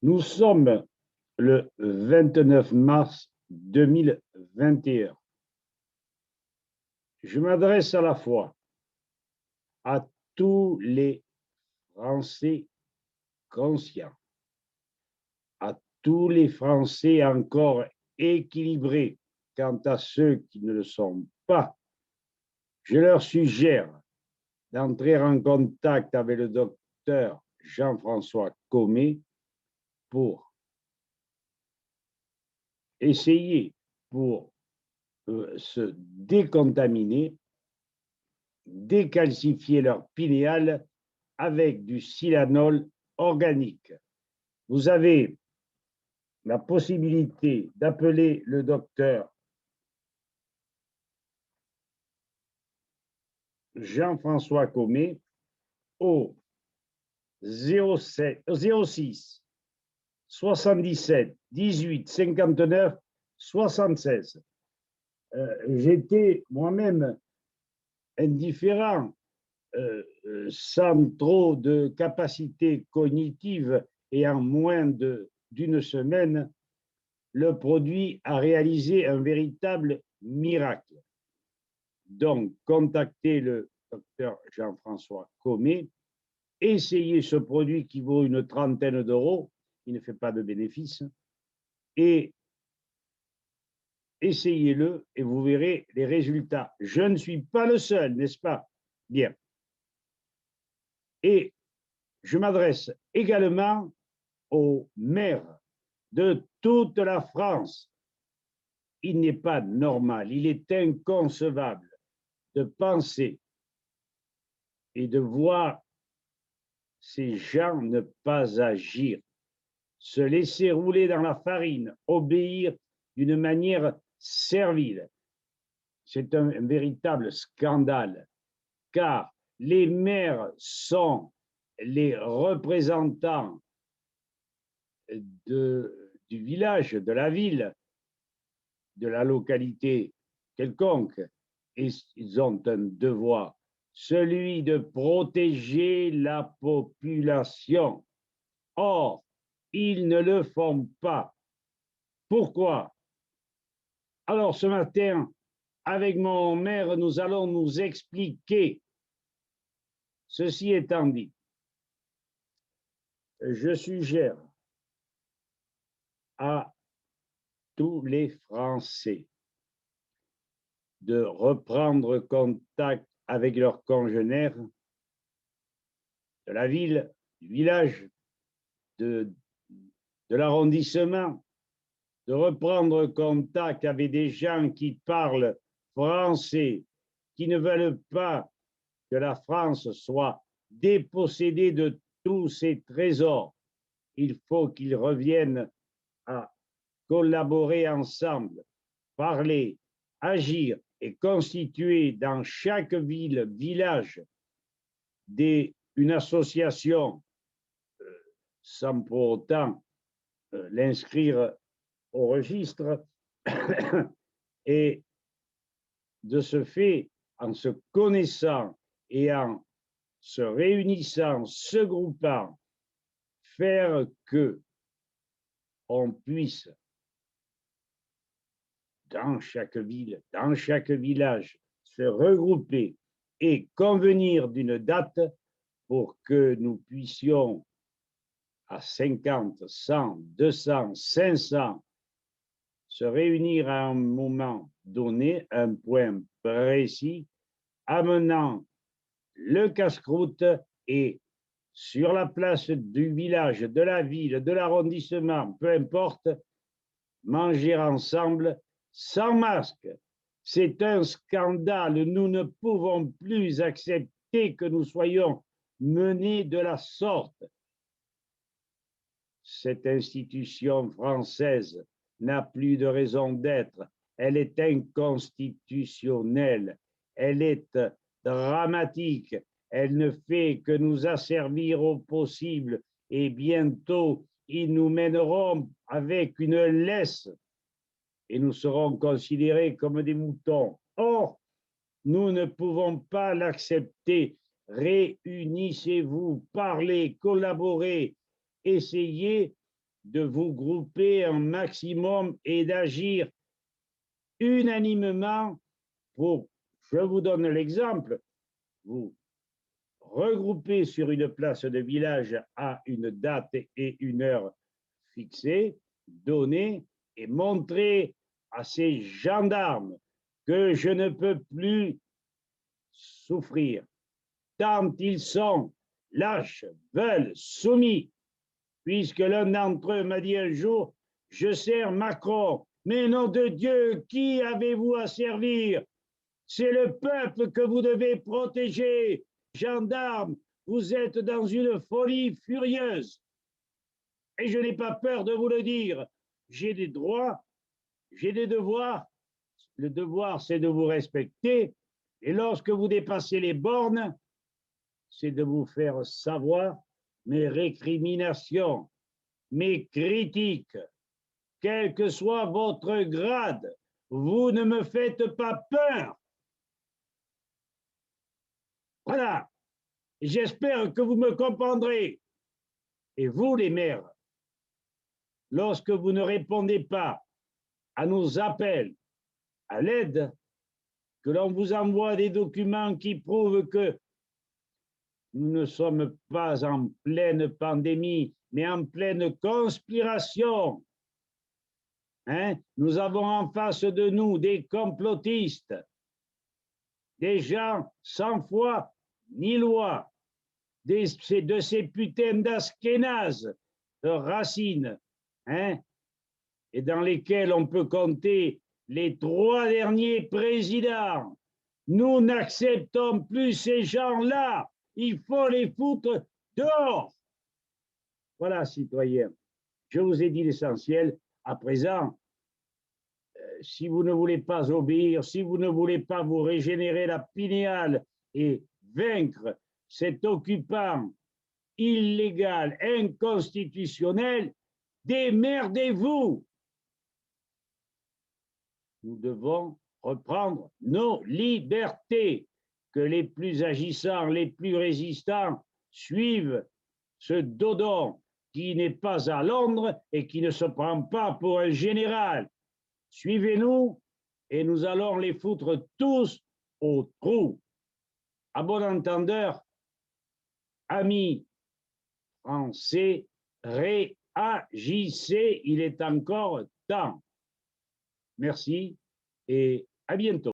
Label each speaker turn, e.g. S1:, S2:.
S1: Nous sommes le 29 mars 2021. Je m'adresse à la fois à tous les Français conscients, à tous les Français encore équilibrés quant à ceux qui ne le sont pas. Je leur suggère d'entrer en contact avec le docteur Jean-François Comet pour essayer, pour se décontaminer, décalcifier leur pinéal avec du Silanol organique. Vous avez la possibilité d'appeler le docteur Jean-François Comet au 06 77 18 59 76. J'étais moi-même indifférent, sans trop de capacité cognitive et en moins d'une semaine, le produit a réalisé un véritable miracle. Donc, contactez le docteur Jean-François Comet, essayez ce produit qui vaut une trentaine d'euros, il ne fait pas de bénéfice, et essayez-le et vous verrez les résultats. Je ne suis pas le seul, n'est-ce pas? Bien. Et je m'adresse également aux maires de toute la France. Il n'est pas normal, il est inconcevable de penser et de voir ces gens ne pas agir, se laisser rouler dans la farine, obéir d'une manière servile. C'est un véritable scandale, car les maires sont les représentants du village, de la ville, de la localité quelconque, et ils ont un devoir, celui de protéger la population. Or, ils ne le font pas. Pourquoi? Alors, ce matin, avec mon maire, nous allons nous expliquer. Ceci étant dit, je suggère à tous les Français de reprendre contact avec leurs congénères de la ville, du village, de l'arrondissement, de reprendre contact avec des gens qui parlent français, qui ne veulent pas que la France soit dépossédée de tous ses trésors. Il faut qu'ils reviennent à collaborer ensemble, parler, agir et constituer dans chaque ville, village, une association, sans pour autant l'inscrire au registre, et de ce fait, en se connaissant et en se réunissant, se groupant, faire que on puisse, dans chaque ville, dans chaque village, se regrouper et convenir d'une date pour que nous puissions, à 50, 100, 200, 500, se réunir à un moment donné, un point précis, amenant le casse-croûte et sur la place du village, de la ville, de l'arrondissement, peu importe, manger ensemble sans masque. C'est un scandale. Nous ne pouvons plus accepter que nous soyons menés de la sorte. Cette institution française n'a plus de raison d'être. Elle est inconstitutionnelle. Elle est dramatique. Elle ne fait que nous asservir au possible et bientôt ils nous mèneront avec une laisse et nous serons considérés comme des moutons. Or, nous ne pouvons pas l'accepter. Réunissez-vous, parlez, collaborez, essayez de vous grouper un maximum et d'agir unanimement pour, je vous donne l'exemple, vous regrouper sur une place de village à une date et une heure fixée, donner et montrer à ces gendarmes que je ne peux plus souffrir, tant ils sont lâches, veulent, soumis, puisque l'un d'entre eux m'a dit un jour, je sers Macron, mais nom de Dieu, qui avez-vous à servir? C'est le peuple que vous devez protéger. Gendarmes, vous êtes dans une folie furieuse. Et je n'ai pas peur de vous le dire. J'ai des droits, j'ai des devoirs. Le devoir, c'est de vous respecter. Et lorsque vous dépassez les bornes, c'est de vous faire savoir mes récriminations, mes critiques, quel que soit votre grade. Vous ne me faites pas peur. Voilà. J'espère que vous me comprendrez. Et vous, les maires, lorsque vous ne répondez pas à nos appels à l'aide, que l'on vous envoie des documents qui prouvent que nous ne sommes pas en pleine pandémie, mais en pleine conspiration. Hein? Nous avons en face de nous des complotistes, des gens sans foi ni loi, de ces putains d'askénazes, de racines, hein? Et dans lesquels on peut compter les 3 derniers présidents. Nous n'acceptons plus ces gens-là. Il faut les foutre dehors. Voilà, citoyens, je vous ai dit l'essentiel. À présent, si vous ne voulez pas obéir, si vous ne voulez pas vous régénérer la pinéale et vaincre cet occupant illégal, inconstitutionnel, démerdez-vous. Nous devons reprendre nos libertés, que les plus agissants, les plus résistants suivent ce dodon qui n'est pas à Londres et qui ne se prend pas pour un général. Suivez-nous et nous allons les foutre tous au trou. À bon entendeur, amis français, réagissez, il est encore temps. Merci et à bientôt.